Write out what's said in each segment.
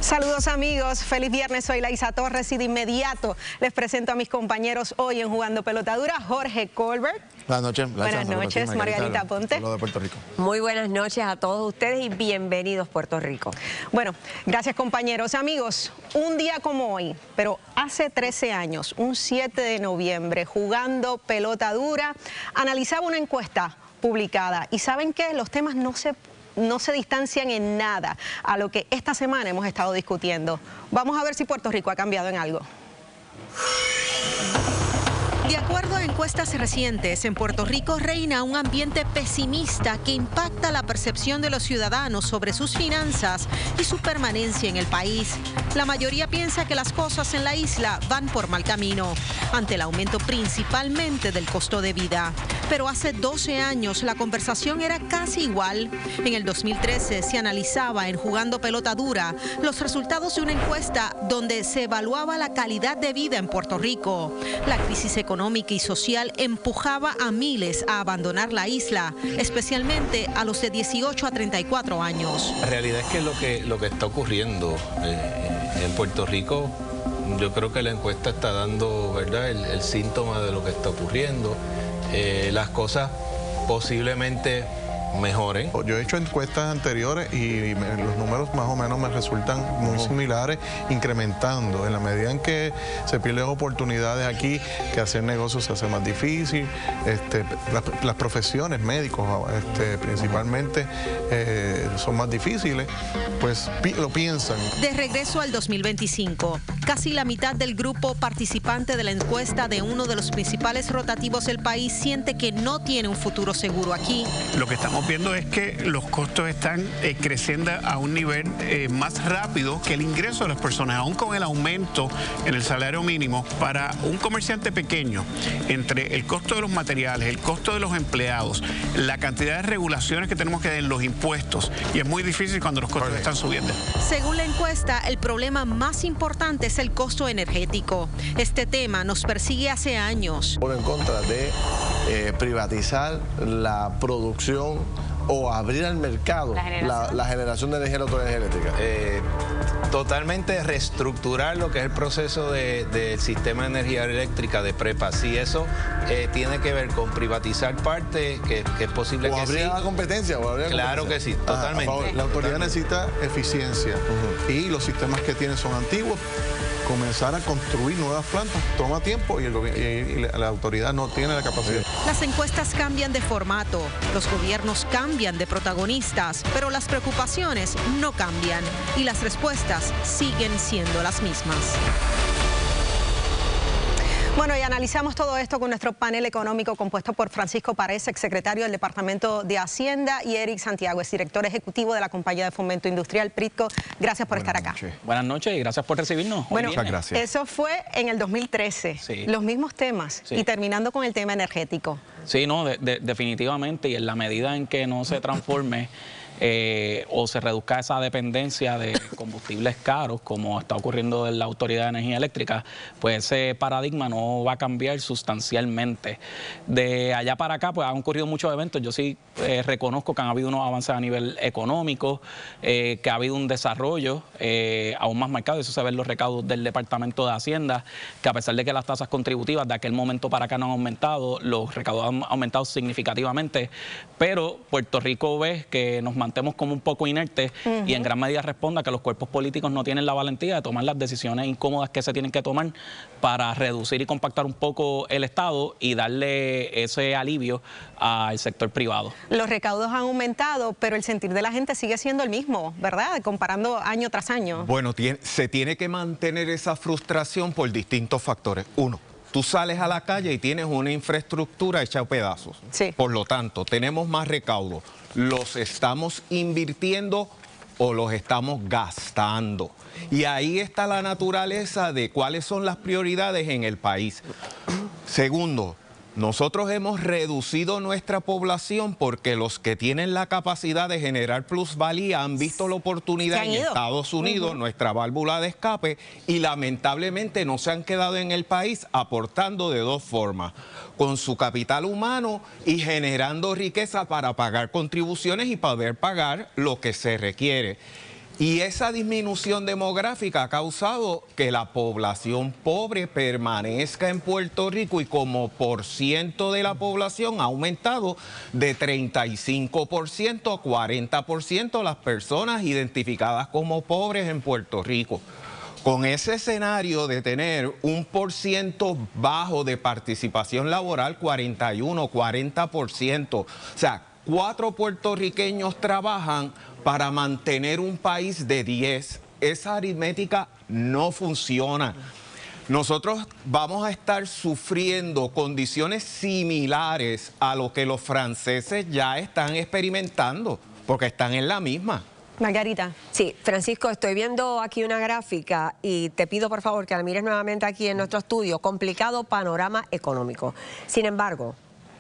Saludos amigos, feliz viernes, soy Laisa Torres y de inmediato les presento a mis compañeros hoy en Jugando Pelota Dura, Jorge Colbert. Buenas noches, buenas noches, Margarita Ponte. De Puerto Rico. Muy buenas noches a todos ustedes y bienvenidos Puerto Rico. Bueno, gracias compañeros. Amigos, un día como hoy, pero hace 13 años, un 7 de noviembre, Jugando Pelota Dura, analizaba una encuesta publicada y ¿saben qué? Los temas no se distancian en nada a lo que esta semana hemos estado discutiendo. Vamos a ver si Puerto Rico ha cambiado en algo. De acuerdo a encuestas recientes, en Puerto Rico reina un ambiente pesimista que impacta la percepción de los ciudadanos sobre sus finanzas y su permanencia en el país. La mayoría piensa que las cosas en la isla van por mal camino, ante el aumento principalmente del costo de vida. Pero hace 12 años la conversación era casi igual. En el 2013 se analizaba en Jugando Pelota Dura los resultados de una encuesta donde se evaluaba la calidad de vida en Puerto Rico. La crisis económica y social empujaba a miles a abandonar la isla, especialmente a los de 18 a 34 años. La realidad es que lo que está ocurriendo en Puerto Rico, yo creo que la encuesta está dando, ¿verdad?, el síntoma de lo que está ocurriendo. Las cosas posiblemente mejoren. Yo he hecho encuestas anteriores y los números más o menos me resultan muy similares, incrementando en la medida en que se pierden oportunidades aquí, que hacer negocios se hace más difícil, las profesiones médicos principalmente son más difíciles, pues lo piensan. De regreso al 2025, casi la mitad del grupo participante de la encuesta de uno de los principales rotativos del país siente que no tiene un futuro seguro aquí. Lo que estamos viendo es que los costos están creciendo a un nivel más rápido que el ingreso de las personas, aún con el aumento en el salario mínimo. Para un comerciante pequeño, entre el costo de los materiales, el costo de los empleados, la cantidad de regulaciones que tenemos que dar en los impuestos, y es muy difícil cuando los costos están subiendo. Según la encuesta, el problema más importante es el costo energético. Este tema nos persigue hace años. Por en contra de privatizar la producción o abrir al mercado la generación de energía eléctrica. Totalmente reestructurar lo que es el proceso del sistema de energía eléctrica de prepa. Si eso tiene que ver con privatizar parte, que es posible que abrir sí. La competencia. Claro que sí, totalmente. La autoridad necesita eficiencia y los sistemas que tiene son antiguos. Comenzar a construir nuevas plantas toma tiempo y la autoridad no tiene la capacidad. Las encuestas cambian de formato, los gobiernos cambian de protagonistas, pero las preocupaciones no cambian y las respuestas siguen siendo las mismas. Bueno, y analizamos todo esto con nuestro panel económico compuesto por Francisco Párez, exsecretario del Departamento de Hacienda, y Eric Santiago, es director ejecutivo de la Compañía de Fomento Industrial, PRITCO. Gracias por estar acá. Buenas noches y gracias por recibirnos. Bueno, muchas gracias. Eso fue en el 2013, sí. Los mismos temas, sí. Y terminando con el tema energético. Sí, no, definitivamente, y en la medida en que no se transforme o se reduzca esa dependencia de combustibles caros, como está ocurriendo en la Autoridad de Energía Eléctrica, pues ese paradigma no va a cambiar sustancialmente. De allá para acá, pues han ocurrido muchos eventos. Yo sí reconozco que han habido unos avances a nivel económico, que ha habido un desarrollo aún más marcado. Eso se ve en los recaudos del Departamento de Hacienda, que a pesar de que las tasas contributivas de aquel momento para acá no han aumentado, los recaudos han aumentado significativamente, pero Puerto Rico ve que nos mantenemos como un poco inertes y en gran medida responde a que los cuerpos políticos no tienen la valentía de tomar las decisiones incómodas que se tienen que tomar para reducir y compactar un poco el Estado y darle ese alivio al sector privado. Los recaudos han aumentado, pero el sentir de la gente sigue siendo el mismo, ¿verdad? Comparando año tras año. Bueno, se tiene que mantener esa frustración por distintos factores. Uno, tú sales a la calle y tienes una infraestructura hecha a pedazos. Sí. Por lo tanto, tenemos más recaudos. ¿Los estamos invirtiendo o los estamos gastando? Y ahí está la naturaleza de cuáles son las prioridades en el país. Segundo, nosotros hemos reducido nuestra población porque los que tienen la capacidad de generar plusvalía han visto la oportunidad en Estados Unidos, nuestra válvula de escape, y lamentablemente no se han quedado en el país aportando de dos formas: con su capital humano y generando riqueza para pagar contribuciones y poder pagar lo que se requiere. Y esa disminución demográfica ha causado que la población pobre permanezca en Puerto Rico y como % de la población ha aumentado de 35% a 40% las personas identificadas como pobres en Puerto Rico. Con ese escenario de tener un % bajo de participación laboral, 41, 40%, o sea, 4 puertorriqueños trabajan para mantener un país de 10. Esa aritmética no funciona. Nosotros vamos a estar sufriendo condiciones similares a lo que los franceses ya están experimentando, porque están en la misma. Margarita. Sí, Francisco, estoy viendo aquí una gráfica y te pido por favor que la mires nuevamente aquí en nuestro estudio. Complicado panorama económico. Sin embargo,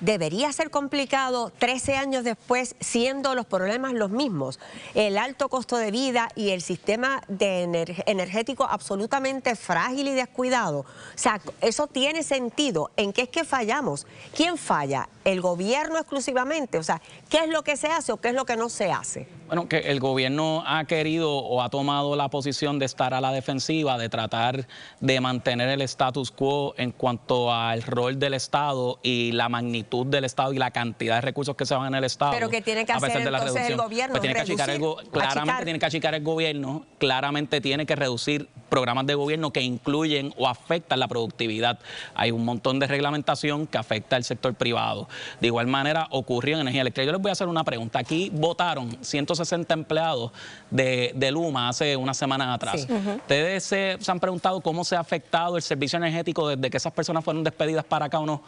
debería ser complicado 13 años después, siendo los problemas los mismos. El alto costo de vida y el sistema energético absolutamente frágil y descuidado. O sea, eso tiene sentido. ¿En qué es que fallamos? ¿Quién falla? ¿El gobierno exclusivamente? O sea, ¿qué es lo que se hace o qué es lo que no se hace? Bueno, que el gobierno ha querido o ha tomado la posición de estar a la defensiva, de tratar de mantener el status quo en cuanto al rol del Estado y la magnitud del Estado y la cantidad de recursos que se van en el Estado. Pero ¿qué tiene que hacer entonces el gobierno? Pues tiene que achicar claramente tiene que achicar el gobierno, claramente tiene que reducir programas de gobierno que incluyen o afectan la productividad. Hay un montón de reglamentación que afecta al sector privado. De igual manera ocurrió en energía eléctrica. Yo les voy a hacer una pregunta. Aquí votaron 160 empleados de Luma hace una semana atrás. Sí. ¿Ustedes se han preguntado cómo se ha afectado el servicio energético desde que esas personas fueron despedidas para acá o no?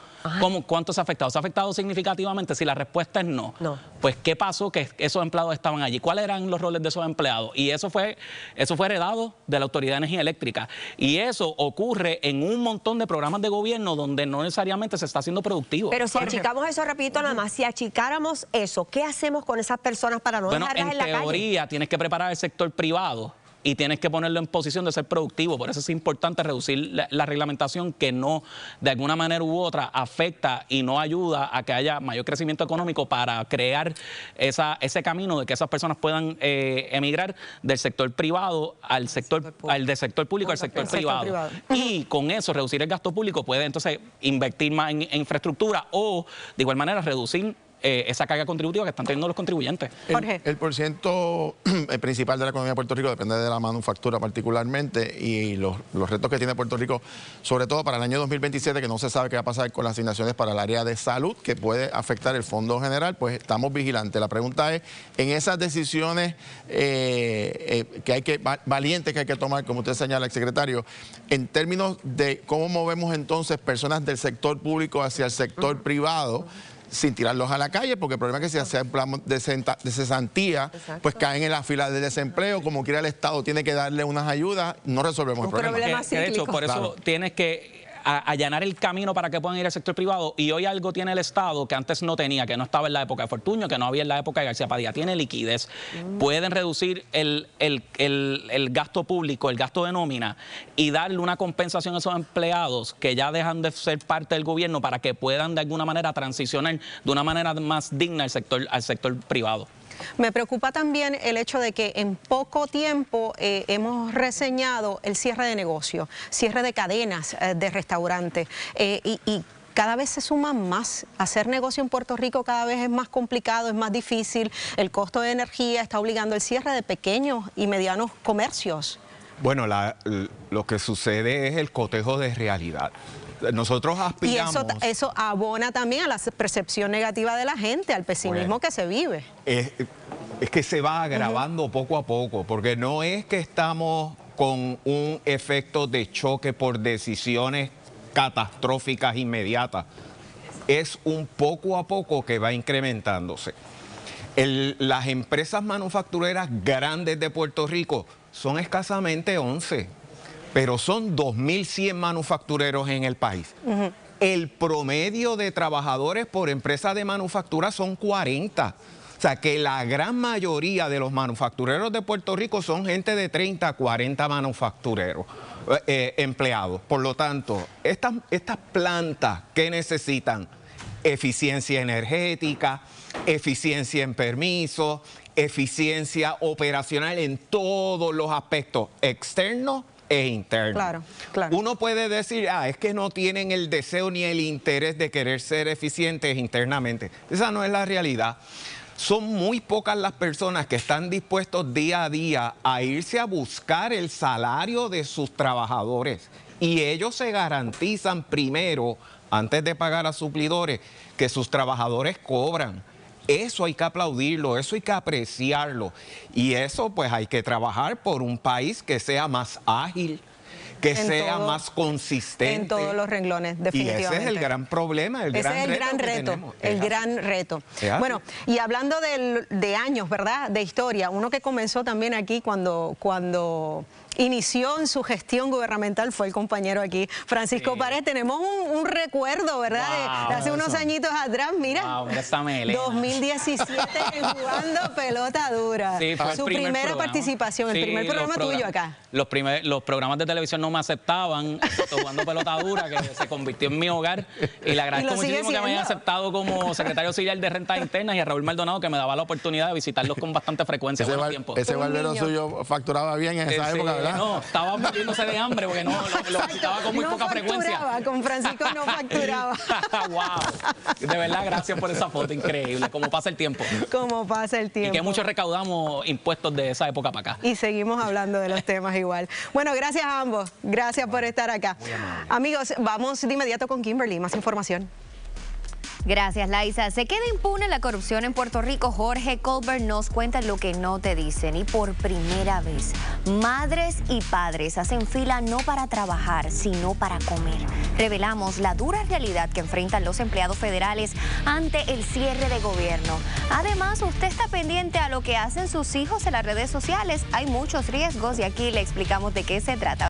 ¿Cuánto se ha afectado? ¿Se ha afectado significativamente? Si la respuesta es no, pues ¿qué pasó? Que esos empleados estaban allí. ¿Cuáles eran los roles de esos empleados? Y eso fue heredado de la Autoridad de Energía Eléctrica. Y eso ocurre en un montón de programas de gobierno donde no necesariamente se está haciendo productivo. Pero si achicamos eso, repito nada más, si achicáramos eso, ¿qué hacemos con esas personas para no dejarlas en la calle? En teoría tienes que preparar el sector privado y tienes que ponerlo en posición de ser productivo. Por eso es importante reducir la reglamentación que no, de alguna manera u otra, afecta y no ayuda a que haya mayor crecimiento económico para crear ese camino de que esas personas puedan emigrar del sector privado del sector público al sector privado. Y con eso, reducir el gasto público puede entonces invertir más en infraestructura o, de igual manera, reducir esa carga contributiva que están teniendo los contribuyentes. El % principal de la economía de Puerto Rico depende de la manufactura particularmente y los retos que tiene Puerto Rico, sobre todo para el año 2027, que no se sabe qué va a pasar con las asignaciones para el área de salud, que puede afectar el fondo general, pues estamos vigilantes. La pregunta es, en esas decisiones valientes que hay que tomar, como usted señala, el secretario, en términos de cómo movemos entonces personas del sector público hacia el sector privado, sin tirarlos a la calle, porque el problema es que si hace un plan de cesantía, pues caen en la fila de desempleo, como quiera el Estado tiene que darle unas ayudas, no resolvemos el problema. De hecho, por eso tienes que allanar el camino para que puedan ir al sector privado, y hoy algo tiene el Estado que antes no tenía, que no estaba en la época de Fortuño, que no había en la época de García Padilla, tiene liquidez. Pueden reducir el gasto público, el gasto de nómina, y darle una compensación a esos empleados que ya dejan de ser parte del gobierno para que puedan de alguna manera transicionar de una manera más digna al sector privado. Me preocupa también el hecho de que en poco tiempo hemos reseñado el cierre de negocios, cierre de cadenas de restaurantes y cada vez se suman más. Hacer negocio en Puerto Rico cada vez es más complicado, es más difícil. El costo de energía está obligando el cierre de pequeños y medianos comercios. Bueno, lo que sucede es el cotejo de realidad. Nosotros aspiramos... Y eso abona también a la percepción negativa de la gente, al pesimismo que se vive. Es que se va agravando poco a poco, porque no es que estamos con un efecto de choque por decisiones catastróficas inmediatas. Es un poco a poco que va incrementándose. Las empresas manufactureras grandes de Puerto Rico son escasamente 11. Pero son 2.100 manufactureros en el país. El promedio de trabajadores por empresa de manufactura son 40. O sea, que la gran mayoría de los manufactureros de Puerto Rico son gente de 30 a 40 manufactureros, empleados. Por lo tanto, estas plantas, ¿qué necesitan? eficiencia energética, eficiencia en permisos, eficiencia operacional en todos los aspectos externos e internos. Claro, claro. Uno puede decir, es que no tienen el deseo ni el interés de querer ser eficientes internamente. Esa no es la realidad. Son muy pocas las personas que están dispuestos día a día a irse a buscar el salario de sus trabajadores. Y ellos se garantizan primero, antes de pagar a suplidores, que sus trabajadores cobran. Eso hay que aplaudirlo, eso hay que apreciarlo. Y eso pues hay que trabajar por un país que sea más ágil, que sea más consistente. En todos los renglones, definitivamente. Y ese es el gran problema, el gran reto. Bueno, y hablando de años, ¿verdad? De historia, uno que comenzó también aquí cuando inició en su gestión gubernamental fue el compañero aquí, Francisco Párez. Tenemos un recuerdo, ¿verdad? De hace unos añitos atrás, mira. Mira esta melena. 2017 jugando pelota dura. Sí, fue su primera participación, el primer programa tuyo acá. Los programas de televisión no me aceptaban, jugando pelota dura, que se convirtió en mi hogar. Y le agradezco muchísimo que me hayan aceptado como secretario auxiliar de Rentas Internas, y a Raúl Maldonado, que me daba la oportunidad de visitarlos con bastante frecuencia. Ese barbero suyo facturaba bien en esa época, ¿verdad? No, estaba muriéndose de hambre porque lo visitaba con muy poca frecuencia. Con Francisco no facturaba. Wow. De verdad, gracias por esa foto, increíble. Como pasa el tiempo. Como pasa el tiempo. Y que mucho recaudamos impuestos de esa época para acá. Y seguimos hablando de los temas igual. Bueno, gracias a ambos. Gracias por estar acá. Amigos, vamos de inmediato con Kimberly. Más información. Gracias, Laisa. Se queda impune la corrupción en Puerto Rico. Jorge Colbert nos cuenta lo que no te dicen. Y por primera vez, madres y padres hacen fila no para trabajar, sino para comer. Revelamos la dura realidad que enfrentan los empleados federales ante el cierre de gobierno. Además, usted está pendiente a lo que hacen sus hijos en las redes sociales. Hay muchos riesgos y aquí le explicamos de qué se trata.